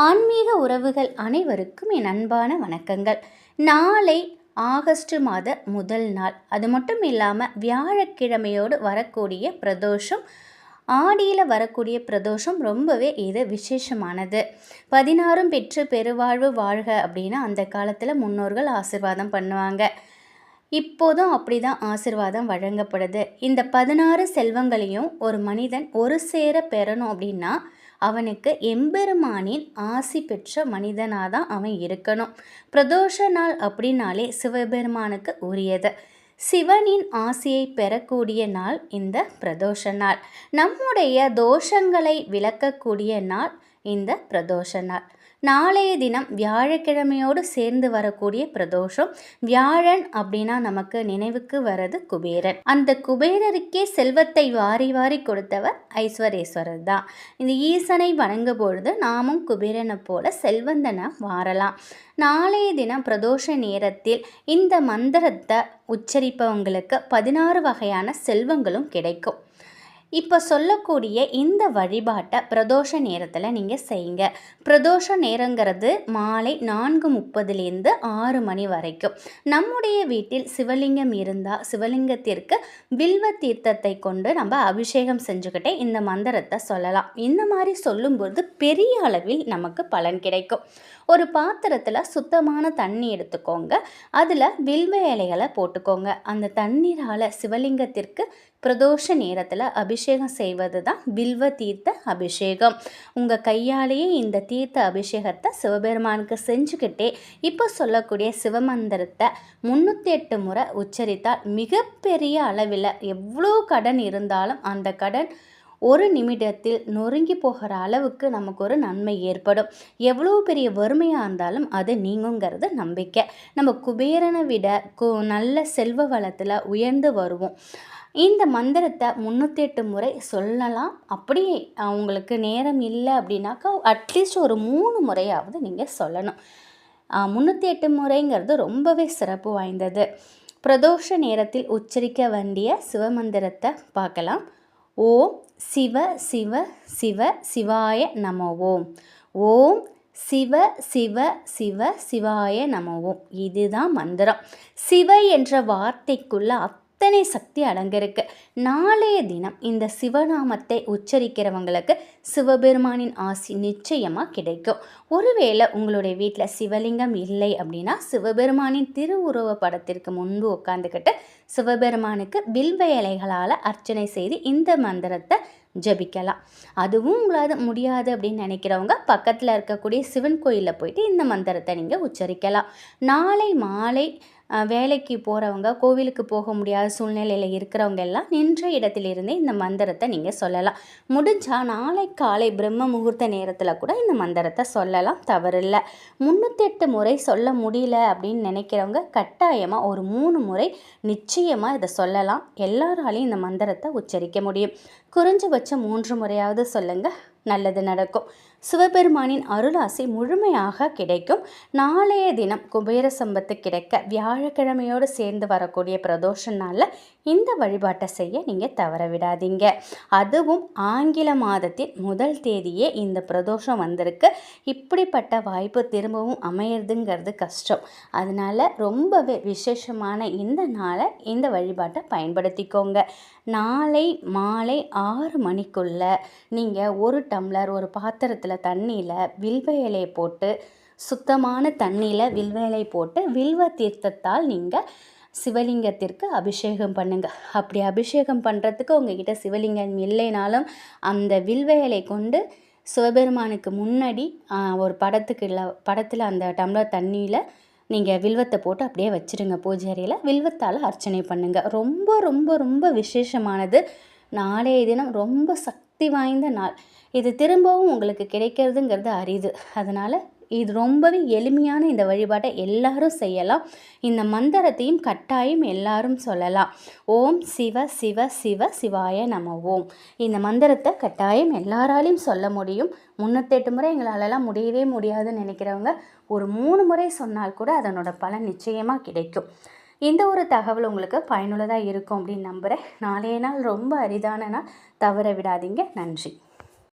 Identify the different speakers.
Speaker 1: ஆன்மீக உறவுகள் அனைவருக்கும் என் அன்பான வணக்கங்கள். நாளை ஆகஸ்ட் மாத முதல் நாள், அது மட்டும் இல்லாமல் வியாழக்கிழமையோடு வரக்கூடிய பிரதோஷம், ஆடியில் வரக்கூடிய பிரதோஷம் ரொம்பவே இது விசேஷமானது. 16 பெற்று பெருவாழ்வு வாழ்க அப்படின்னு அந்த காலத்தில் முன்னோர்கள் ஆசீர்வாதம் பண்ணுவாங்க. இப்போதும் அப்படி தான் ஆசீர்வாதம் வழங்கப்படுது. இந்த 16 செல்வங்களையும் ஒரு மனிதன் ஒரு சேர பெறணும் அப்படின்னா அவனுக்கு எம்பெருமானின் ஆசி பெற்ற மனிதனாக தான் அவன் இருக்கணும். பிரதோஷ நாள் அப்படின்னாலே சிவபெருமானுக்கு உரியது. சிவனின் ஆசியை பெறக்கூடிய நாள் இந்த பிரதோஷ நாள். நம்முடைய தோஷங்களை விளக்கக்கூடிய நாள் இந்த பிரதோஷ நாள். நாளைய தினம் வியாழக்கிழமையோடு சேர்ந்து வரக்கூடிய பிரதோஷம். வியாழன் அப்படின்னா நமக்கு நினைவுக்கு வர்றது குபேரன். அந்த குபேரருக்கே செல்வத்தை வாரி வாரி கொடுத்தவர் ஐஸ்வரேஸ்வரர் தான். இந்த ஈசனை வணங்கும் பொழுது நாமும் குபேரனை போல செல்வந்தனை வாரலாம். நாளைய தினம் பிரதோஷ நேரத்தில் இந்த மந்திரத்தை உச்சரிப்பவங்களுக்கு 16 வகையான செல்வங்களும் கிடைக்கும். இப்போ சொல்லக்கூடிய இந்த வழிபாட்டை பிரதோஷ நேரத்தில் நீங்கள் செய்யுங்க. பிரதோஷ நேரங்கிறது மாலை 4:30 6 மணி வரைக்கும். நம்முடைய வீட்டில் சிவலிங்கம் இருந்தால் சிவலிங்கத்திற்கு வில்வ தீர்த்தத்தை கொண்டு நம்ம அபிஷேகம் செஞ்சுக்கிட்டே இந்த மந்திரத்தை சொல்லலாம். இந்த மாதிரி சொல்லும்போது பெரிய அளவில் நமக்கு பலன் கிடைக்கும். ஒரு பாத்திரத்தில் சுத்தமான தண்ணி எடுத்துக்கோங்க. அதில் வில்வ இலைகளை போட்டுக்கோங்க. அந்த தண்ணீரால் சிவலிங்கத்திற்கு பிரதோஷ நேரத்தில் அபிஷேகம் செய்வது தான் வில்வ தீர்த்த அபிஷேகம். உங்கள் கையாலேயே இந்த தீர்த்த அபிஷேகத்தை சிவபெருமானுக்கு செஞ்சுக்கிட்டே இப்போ சொல்லக்கூடிய சிவமந்திரத்தை 308 முறை உச்சரித்தால் மிகப்பெரிய அளவில் எவ்வளோ கடன் இருந்தாலும் அந்த கடன் ஒரு நிமிடத்தில் நொறுங்கி போகிற அளவுக்கு நமக்கு ஒரு நன்மை ஏற்படும். எவ்வளோ பெரிய வறுமையாக இருந்தாலும் அது நீங்குங்கிறது நம்பிக்கை. நம்ம குபேரனை விட நல்ல செல்வ வளத்தில் உயர்ந்து வருவோம். இந்த மந்திரத்தை 308 முறை சொல்லலாம். அப்படியே உங்களுக்கு நேரம் இல்லை அப்படின்னாக்கா அட்லீஸ்ட் ஒரு 3 முறையாவது நீங்கள் சொல்லணும். 308 முறைங்கிறது ரொம்பவே சிறப்பு வாய்ந்தது. பிரதோஷ நேரத்தில் உச்சரிக்க வேண்டிய சிவமந்திரத்தை பார்க்கலாம். ஓம் சிவ சிவ சிவ சிவாய நம ஓம். ஓம் சிவ சிவ சிவ சிவாய நம ஓம். இதுதான் மந்திரம். சிவ என்ற வார்த்தைக்குள்ள அத்தனை சக்தி அடங்கிருக்கு. நாளைய தினம் இந்த சிவநாமத்தை உச்சரிக்கிறவங்களுக்கு சிவபெருமானின் ஆசி நிச்சயமாக கிடைக்கும். ஒருவேளை உங்களுடைய வீட்டில் சிவலிங்கம் இல்லை அப்படின்னா சிவபெருமானின் திருவுருவ படத்திற்கு முன்பு உட்காந்துக்கிட்டு சிவபெருமானுக்கு வில்வ இலைகளால் அர்ச்சனை செய்து இந்த மந்திரத்தை ஜபிக்கலாம். அதுவும் உங்களால் முடியாது அப்படின்னு நினைக்கிறவங்க பக்கத்தில் இருக்கக்கூடிய சிவன் கோயிலில் போயிட்டு இந்த மந்திரத்தை நீங்கள் உச்சரிக்கலாம். நாளை மாலை வேலைக்கு போகிறவங்க, கோவிலுக்கு போக முடியாத சூழ்நிலையில் இருக்கிறவங்க எல்லாம் நின்ற இடத்திலிருந்தே இந்த மந்திரத்தை நீங்கள் சொல்லலாம். முடிஞ்சால் நாளை காலை பிரம்ம முகூர்த்த நேரத்தில் கூட இந்த மந்திரத்தை சொல்லலாம், தவறில்லை. 308 முறை சொல்ல முடியல அப்படின்னு நினைக்கிறவங்க கட்டாயமாக ஒரு 3 முறை நிச்சயமாக இதை சொல்லலாம். எல்லாராலையும் இந்த மந்திரத்தை உச்சரிக்க முடியும். குறைஞ்சபட்சம் 3 முறையாவது சொல்லுங்கள், நல்லது நடக்கும். சிவபெருமானின் அருளாசி முழுமையாக கிடைக்கும். நாளைய தினம் குபேர சம்பத்து கிடைக்க வியாழக்கிழமையோடு சேர்ந்து வரக்கூடிய பிரதோஷ நாளில் இந்த வழிபாட்டை செய்ய நீங்கள் தவற விடாதீங்க. அதுவும் ஆங்கில மாதத்தின் முதல் தேதியே இந்த பிரதோஷம் வந்திருக்கு. இப்படிப்பட்ட வாய்ப்பு திரும்பவும் அமையிறதுங்கிறது கஷ்டம். அதனால் ரொம்பவே விசேஷமான இந்த நாளை இந்த வழிபாட்டை பயன்படுத்திக்கோங்க. நாளை மாலை 6 மணிக்குள்ளே நீங்கள் ஒரு டம்ளர் ஒரு பாத்திரத்தில் தண்ணியில் வில்வ இலையை போட்டு, சுத்தமான தண்ணியில் வில்வ இலை போட்டு வில்வ தீர்த்தத்தால் நீங்கள் சிவலிங்கத்திற்கு அபிஷேகம் பண்ணுங்கள். அப்படி அபிஷேகம் பண்ணுறதுக்கு உங்ககிட்ட சிவலிங்கம் இல்லைனாலும் அந்த வில்வ இலை கொண்டு சிவபெருமானுக்கு முன்னாடி ஒரு படத்தில் அந்த டம்ளர் தண்ணியில் நீங்கள் வில்வத்தை போட்டு அப்படியே வச்சுருங்க. பூஜை அறையில் வில்வத்தால் அர்ச்சனை பண்ணுங்கள். ரொம்ப ரொம்ப ரொம்ப விசேஷமானது. நாளைய தினம் ரொம்ப சக்தி வாய்ந்த நாள். இது திரும்பவும் உங்களுக்கு கிடைக்கிறதுங்கிறது அரிது. அதனால் இது ரொம்பவே எளிமையான இந்த வழிபாட்டை எல்லாரும் செய்யலாம். இந்த மந்திரத்தையும் கட்டாயம் எல்லாரும் சொல்லலாம். ஓம் சிவ சிவ சிவ சிவாய நம ஓம். இந்த மந்திரத்தை கட்டாயம் எல்லாராலையும் சொல்ல முடியும். 308 முறை எங்களாலெல்லாம் முடியவே முடியாதுன்னு நினைக்கிறவங்க ஒரு 3 முறை சொன்னால் கூட அதனோட பலன் நிச்சயமாக கிடைக்கும். இந்த ஒரு தகவல் உங்களுக்கு பயனுள்ளதாக இருக்கும் அப்படின்னு நம்புகிறேன். நாளைய நாள் ரொம்ப அரிதான நாள், தவற விடாதீங்க. நன்றி.